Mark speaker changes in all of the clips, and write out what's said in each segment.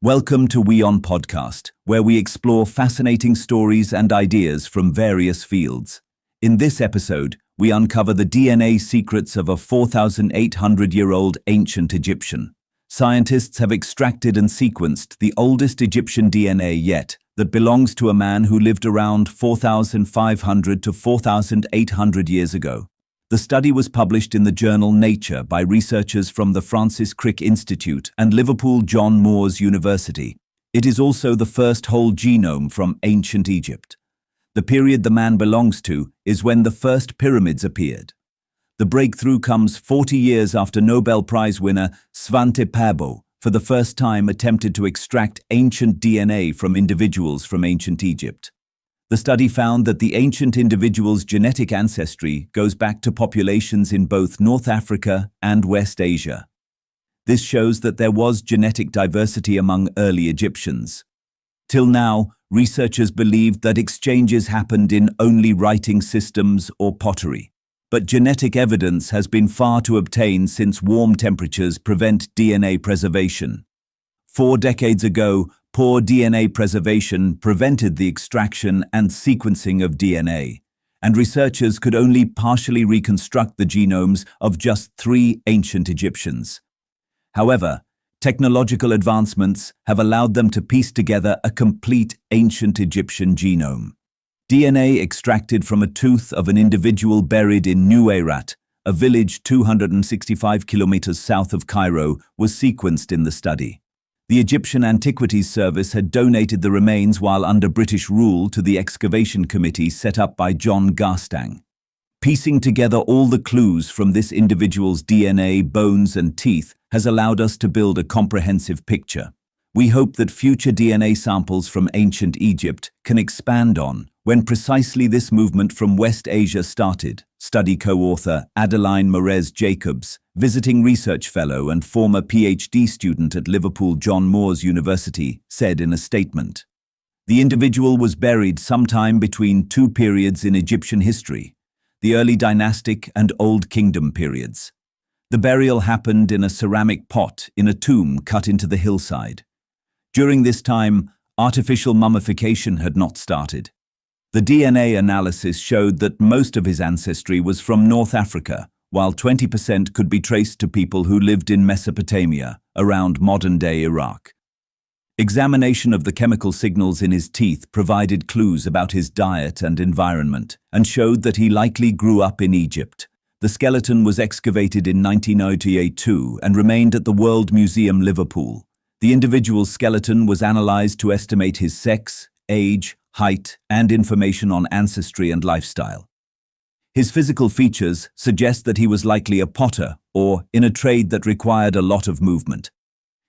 Speaker 1: Welcome to WION Podcast, where we explore fascinating stories and ideas from various fields. In this episode, we uncover the DNA secrets of a 4,800-year-old ancient Egyptian. Scientists have extracted and sequenced the oldest Egyptian DNA yet that belongs to a man who lived around 4,500 to 4,800 years ago. The study was published in the journal Nature by researchers from the Francis Crick Institute and Liverpool John Moores University. It is also the first whole genome from ancient Egypt. The period the man belongs to is when the first pyramids appeared. The breakthrough comes 40 years after Nobel Prize winner Svante Pääbo for the first time attempted to extract ancient DNA from individuals from ancient Egypt. The study found that the ancient individual's genetic ancestry goes back to populations in both North Africa and West Asia. This shows that there was genetic diversity among early Egyptians. Till now, researchers believed that exchanges happened in only writing systems or pottery. But genetic evidence has been far to obtain since warm temperatures prevent DNA preservation. 4 decades ago, poor DNA preservation prevented the extraction and sequencing of DNA, and researchers could only partially reconstruct the genomes of just 3 ancient Egyptians. However, technological advancements have allowed them to piece together a complete ancient Egyptian genome. DNA extracted from a tooth of an individual buried in Nuwayrat, a village 265 kilometers south of Cairo, was sequenced in the study. The Egyptian Antiquities Service had donated the remains while under British rule to the excavation committee set up by John Garstang. Piecing together all the clues from this individual's DNA, bones and teeth has allowed us to build a comprehensive picture. We hope that future DNA samples from ancient Egypt can expand on when precisely this movement from West Asia started, study co-author Adeline Morez-Jacobs, visiting research fellow and former PhD student at Liverpool John Moores University, said in a statement. The individual was buried sometime between 2 periods in Egyptian history, the early dynastic and Old Kingdom periods. The burial happened in a ceramic pot in a tomb cut into the hillside. During this time, artificial mummification had not started. The DNA analysis showed that most of his ancestry was from North Africa, while 20% could be traced to people who lived in Mesopotamia, around modern-day Iraq. Examination of the chemical signals in his teeth provided clues about his diet and environment, and showed that he likely grew up in Egypt. The skeleton was excavated in 1982 and remained at the World Museum, Liverpool. The individual's skeleton was analyzed to estimate his sex, age, height, and information on ancestry and lifestyle. His physical features suggest that he was likely a potter or in a trade that required a lot of movement.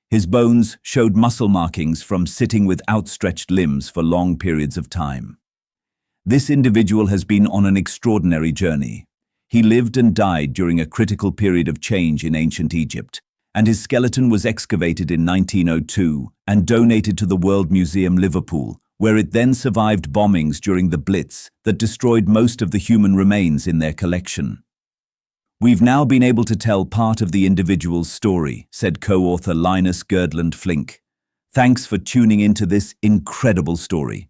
Speaker 1: His bones showed muscle markings from sitting with outstretched limbs for long periods of time. This individual has been on an extraordinary journey. He lived and died during a critical period of change in ancient Egypt, and his skeleton was excavated in 1902 and donated to the World Museum, Liverpool, where it then survived bombings during the Blitz that destroyed most of the human remains in their collection. We've now been able to tell part of the individual's story, said co-author Linus Girdland Flink. Thanks for tuning into this incredible story.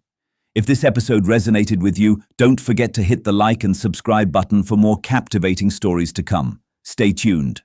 Speaker 1: If this episode resonated with you, don't forget to hit the like and subscribe button for more captivating stories to come. Stay tuned.